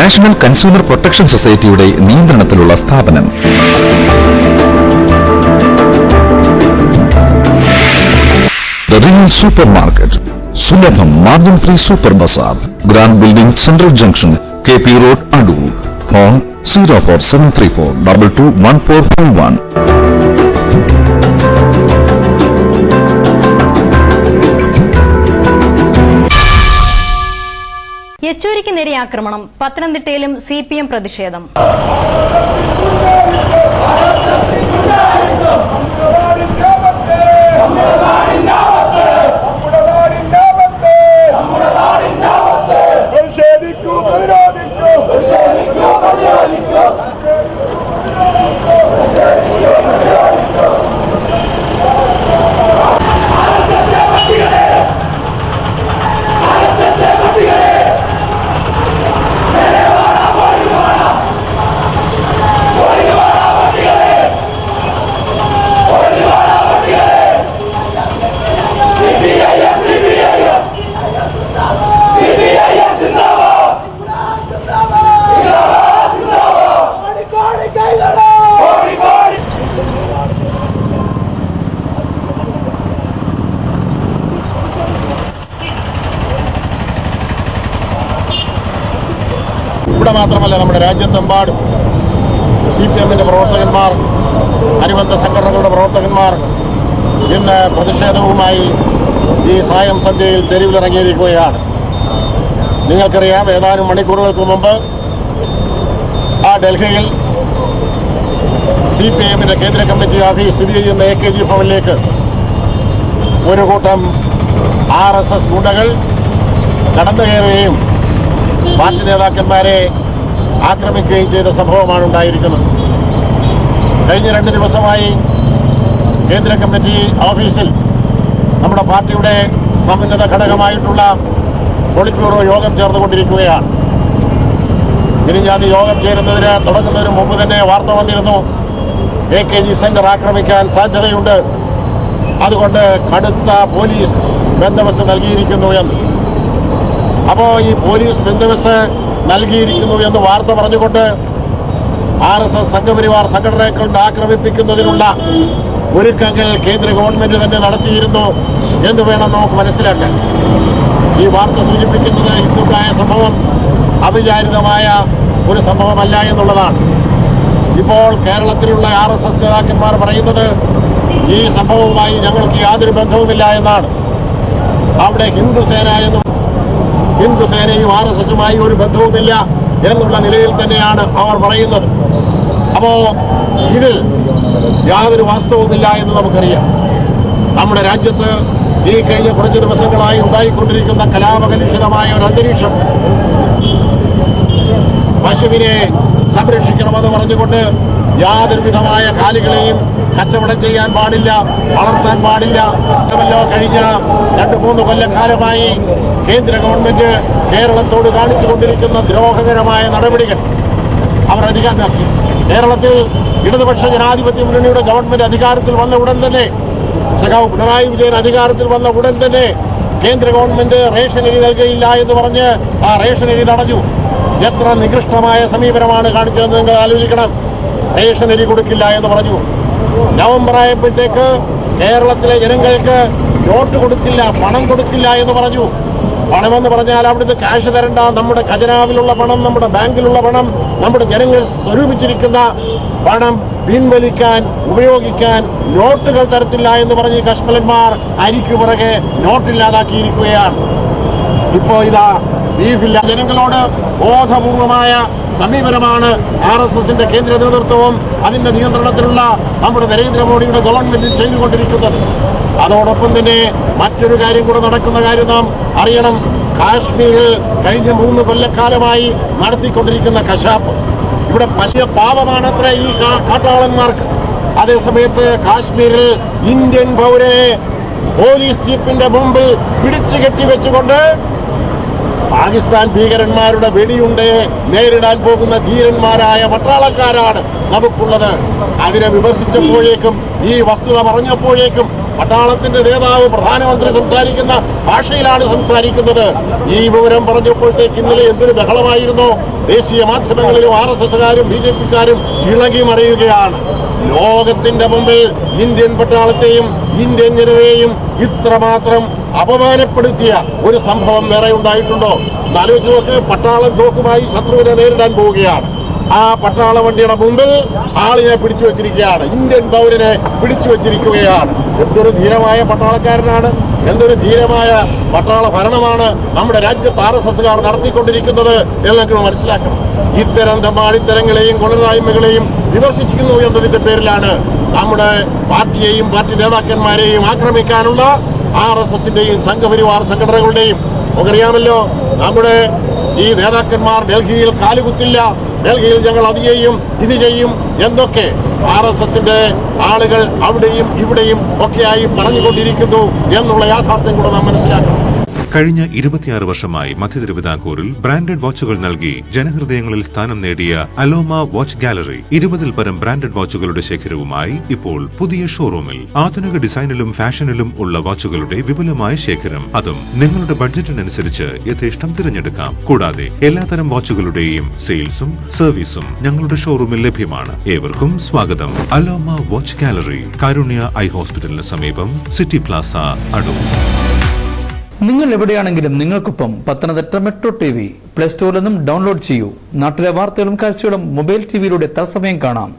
National consumer protection സൊസൈറ്റിയുടെ നിയന്ത്രണത്തിലുള്ള സ്ഥാപനം. The Real Supermarket, സുലഭം margin free super bazaar, grand building, central junction, KP road, Adoor. Phone 04734221451. യെച്ചൂരിക്ക് നേരെ ആക്രമണം. പത്തനംതിട്ടയിലും CPM പ്രതിഷേധം. ഇവിടെ മാത്രമല്ല, നമ്മുടെ രാജ്യത്തെമ്പാടും CPMന്റെ പ്രവർത്തകന്മാർ, അനുബന്ധ സംഘടനകളുടെ പ്രവർത്തകന്മാർ ഇന്ന് പ്രതിഷേധവുമായി ഈ സായം സന്ധ്യയിൽ തെരുവിലിറങ്ങിയിരിക്കുകയാണ്. നിങ്ങൾക്കറിയാം, ഏതാനും മണിക്കൂറുകൾക്ക് മുമ്പ് ഡൽഹിയിൽ CPMന്റെ കേന്ദ്ര കമ്മിറ്റി ഓഫീസ് സ്ഥിതി ചെയ്യുന്ന AKG ഭവനിലേക്ക് ഒരു കൂട്ടം RSS ഗുണ്ടകൾ കടന്നു കയറുകയും പാർട്ടി നേതാക്കന്മാരെ ആക്രമിക്കുകയും ചെയ്ത സംഭവമാണ് ഉണ്ടായിരിക്കുന്നത്. കഴിഞ്ഞ 2 ദിവസമായി കേന്ദ്ര കമ്മിറ്റി ഓഫീസിൽ നമ്മുടെ പാർട്ടിയുടെ സമുന്നത ഘടകമായിട്ടുള്ള പോളിറ്റ് ബ്യൂറോ യോഗം ചേർന്നുകൊണ്ടിരിക്കുകയാണ്. മിനിഞ്ഞാന്ന് യോഗം തുടങ്ങുന്നതിന് മുമ്പ് തന്നെ വാർത്ത വന്നിരുന്നു, AKG സെന്റർ ആക്രമിക്കാൻ സാധ്യതയുണ്ട്, അതുകൊണ്ട് കടുത്ത പോലീസ് ബന്ദോബസ്ത് നൽകിയിരിക്കുന്നു എന്ന്. അപ്പോൾ ഈ പോലീസ് ബന്ദോബസ്ത് നൽകിയിരിക്കുന്നു എന്ന് വാർത്ത പറഞ്ഞുകൊണ്ട് RSS സംഘപരിവാർ സംഘടനകളുടെ ആക്രമിപ്പിക്കുന്നതിനുള്ള ഒരുക്കങ്ങൾ കേന്ദ്ര ഗവൺമെൻറ് തന്നെ നടത്തിയിരുന്നു എന്ന് വേണം നമുക്ക് മനസ്സിലാക്കാൻ. ഈ വാർത്ത സൂചിപ്പിക്കുന്നത് ഇന്നുണ്ടായ സംഭവം അവിചാരിതമായ ഒരു സംഭവമല്ല എന്നുള്ളതാണ്. ഇപ്പോൾ കേരളത്തിലുള്ള RSS നേതാക്കന്മാർ പറയുന്നത് ഈ സംഭവവുമായി ഞങ്ങൾക്ക് യാതൊരു ബന്ധവുമില്ല എന്നാണ്. അവിടെ ഹിന്ദുസേനയും RSSുമായി ഒരു ബന്ധവുമില്ല എന്നുള്ള നിലയിൽ തന്നെയാണ് അവർ പറയുന്നത്. അപ്പോൾ ഇതിൽ യാതൊരു വാസ്തവമില്ല എന്ന് നമുക്കറിയാം. നമ്മുടെ രാജ്യത്ത് ഈ കഴിഞ്ഞ കുറച്ച് ദിവസങ്ങളായി ഉണ്ടായിക്കൊണ്ടിരിക്കുന്ന കലാപകലുഷിതമായ ഒരു അന്തരീക്ഷം, പശുവിനെ സംരക്ഷിക്കണമെന്ന് പറഞ്ഞുകൊണ്ട് യാതൊരു വിധമായ കാലികളെയും കച്ചവടം ചെയ്യാൻ പാടില്ല, വളർത്താൻ പാടില്ല. കഴിഞ്ഞ 2-3 കൊല്ലക്കാലമായി കേന്ദ്ര ഗവൺമെന്റ് കേരളത്തോട് കാണിച്ചുകൊണ്ടിരിക്കുന്ന ദ്രോഹകരമായ നടപടികൾ അവർ കേരളത്തിൽ ഇടതുപക്ഷ ജനാധിപത്യ മുന്നണിയുടെ ഗവൺമെന്റ് അധികാരത്തിൽ വന്ന ഉടൻ തന്നെ, സഖാവ് പിണറായി വിജയൻ അധികാരത്തിൽ വന്ന ഉടൻ തന്നെ കേന്ദ്ര ഗവൺമെന്റ് റേഷൻ അരി നൽകുകയില്ല എന്ന് പറഞ്ഞ് ആ റേഷൻ അരി തടഞ്ഞു. എത്ര നികൃഷ്ടമായ സമീപനമാണ് കാണിച്ചതെന്ന് നിങ്ങൾ ആലോചിക്കണം. റേഷൻ അരി കൊടുക്കില്ല എന്ന് പറഞ്ഞു. നവംബർ ആയപ്പോഴത്തേക്ക് കേരളത്തിലെ ജനങ്ങൾക്ക് നോട്ട് കൊടുക്കില്ല, പണം കൊടുക്കില്ല എന്ന് പറഞ്ഞു. പണമെന്ന് പറഞ്ഞാൽ അവിടുന്ന് ക്യാഷ് തരണ്ട, നമ്മുടെ ഖജനാവിലുള്ള പണം, നമ്മുടെ ബാങ്കിലുള്ള പണം, നമ്മുടെ ജനങ്ങൾ സ്വരൂപിച്ചിരിക്കുന്ന പണം പിൻവലിക്കാൻ, ഉപയോഗിക്കാൻ നോട്ടുകൾ തരത്തില്ല എന്ന് പറഞ്ഞ് കശ്മലന്മാർ അരിക്കു പുറകെ നോട്ടില്ലാതാക്കിയിരിക്കുകയാണ്. ഇപ്പോൾ ഇതാ ബീഫില്ല. ജനങ്ങളോട് ബോധപൂർവമായ സമീപനമാണ് RSSന്റെ കേന്ദ്ര നേതൃത്വവും അതിൻ്റെ നിയന്ത്രണത്തിലുള്ള നമ്മുടെ നരേന്ദ്രമോദിയുടെ ഗവൺമെന്റും ചെയ്തുകൊണ്ടിരിക്കുന്നത്. അതോടൊപ്പം തന്നെ മറ്റൊരു കാര്യം കൂടെ നടക്കുന്ന കാര്യം നാം അറിയണം. കാശ്മീരിൽ കഴിഞ്ഞ 3 കൊല്ലക്കാലമായി നടത്തിക്കൊണ്ടിരിക്കുന്ന കശാപ്പ്, ഇവിടെ പശിയ പാപമാണത്ര ഈ കാട്ടാളന്മാർക്ക്. അതേസമയത്ത് കാശ്മീരിൽ ഇന്ത്യൻ പൗരനെ പോലീസ് ജീപ്പിന്റെ മുമ്പിൽ പിടിച്ചു കെട്ടിവെച്ചുകൊണ്ട് പാകിസ്ഥാൻ ഭീകരന്മാരുടെ വെടിയുണ്ടയെ നേരിടാൻ പോകുന്ന ധീരന്മാരായ പട്ടാളക്കാരാണ് നമുക്കുള്ളത്. അതിനെ വിമർശിച്ചപ്പോഴേക്കും, ഈ വസ്തുത പറഞ്ഞപ്പോഴേക്കും പട്ടാളത്തിന്റെ നേതാവ് പ്രധാനമന്ത്രി സംസാരിക്കുന്ന ഭാഷയിലാണ് സംസാരിക്കുന്നത്. ഈ വിവരം പറഞ്ഞപ്പോഴത്തേക്ക് ഇന്നലെ എന്തൊരു ബഹളമായിരുന്നു. ദേശീയ മാധ്യമങ്ങളിലും RSSകാരും BJPക്കാരും ഇളകി മറിയുകയാണ്. ലോകത്തിന്റെ മുമ്പിൽ ഇന്ത്യൻ പട്ടാളത്തെയും ഇന്ത്യൻ ജനതയെയും ഇത്രമാത്രം അപമാനപ്പെടുത്തിയ ഒരു സംഭവം വേറെ ഉണ്ടായിട്ടുണ്ടോ? ആലോചിച്ച് നോക്ക്. പട്ടാളം തോക്കുമായി ശത്രുവിനെ നേരിടാൻ പോവുകയാണ്. ആ പട്ടാള വണ്ടിയുടെ മുമ്പിൽ ആളിനെ പിടിച്ചു വെച്ചിരിക്കുകയാണ്. ഇന്ത്യൻ പൗരനെ പിടിച്ചു വെച്ചിരിക്കുകയാണ്. എന്തൊരു ധീരമായ പട്ടാളക്കാരനാണ്, എന്തൊരു ധീരമായ പട്ടാള ഭരണമാണ് നമ്മുടെ രാജ്യത്ത് RSSകാർ നടത്തിക്കൊണ്ടിരിക്കുന്നത് എന്ന് നിങ്ങൾ മനസ്സിലാക്കണം. ഇത്തരം തമ്മാടിത്തരങ്ങളെയും കൊള്ളരായ്മകളെയും വിമർശിക്കുന്നു എന്നതിന്റെ പേരിലാണ് നമ്മുടെ പാർട്ടിയെയും പാർട്ടി നേതാക്കന്മാരെയും ആക്രമിക്കാനുള്ള RSSന്റെയും സംഘപരിവാർ സംഘടനകളുടെയും നമുക്കറിയാമല്ലോ. നമ്മുടെ ഈ നേതാക്കന്മാർ ഡൽഹിയിൽ കാലുകുത്തില്ല, ഡൽഹിയിൽ ഞങ്ങൾ അത് ചെയ്യും ഇത് ചെയ്യും എന്നൊക്കെ RSSന്റെ ആളുകൾ അവിടെയും ഇവിടെയും ഒക്കെയായി പറഞ്ഞുകൊണ്ടിരിക്കുന്നു എന്നുള്ള യാഥാർത്ഥ്യം കൂടെ നാം മനസ്സിലാക്കണം. കഴിഞ്ഞ 26 വർഷമായി മധ്യ തിരുവിതാംകൂറിൽ ബ്രാൻഡഡ് വാച്ചുകൾ നൽകി ജനഹൃദയങ്ങളിൽ സ്ഥാനം നേടിയ അലോമ വാച്ച് ഗാലറി 20-ൽ പരം ബ്രാൻഡഡ് വാച്ചുകളുടെ ശേഖരവുമായി ഇപ്പോൾ പുതിയ ഷോറൂമിൽ ആധുനിക ഡിസൈനിലും ഫാഷനിലും ഉള്ള വാച്ചുകളുടെ വിപുലമായ ശേഖരം. അതും നിങ്ങളുടെ ബഡ്ജറ്റിനനുസരിച്ച് യഥേഷ്ടം തിരഞ്ഞെടുക്കാം. കൂടാതെ എല്ലാത്തരം വാച്ചുകളുടെയും സെയിൽസും സർവീസും ഞങ്ങളുടെ ഷോറൂമിൽ ലഭ്യമാണ്. ഏവർക്കും സ്വാഗതം. Aloma watch gallery, Karunya I ഹോസ്പിറ്റലിന് സമീപം, സിറ്റി പ്ലാസ, അടൂർ. നിങ്ങൾ എവിടെയാണെങ്കിലും നിങ്ങൾക്കൊപ്പം പത്തനംതിട്ട മെട്രോ TV പ്ലേ സ്റ്റോറിൽ നിന്നും ഡൗൺലോഡ് ചെയ്യൂ. നാട്ടിലെ വാർത്തകളും കാഴ്ചകളും മൊബൈൽ ടിവിയിലൂടെ തത്സമയം കാണാം.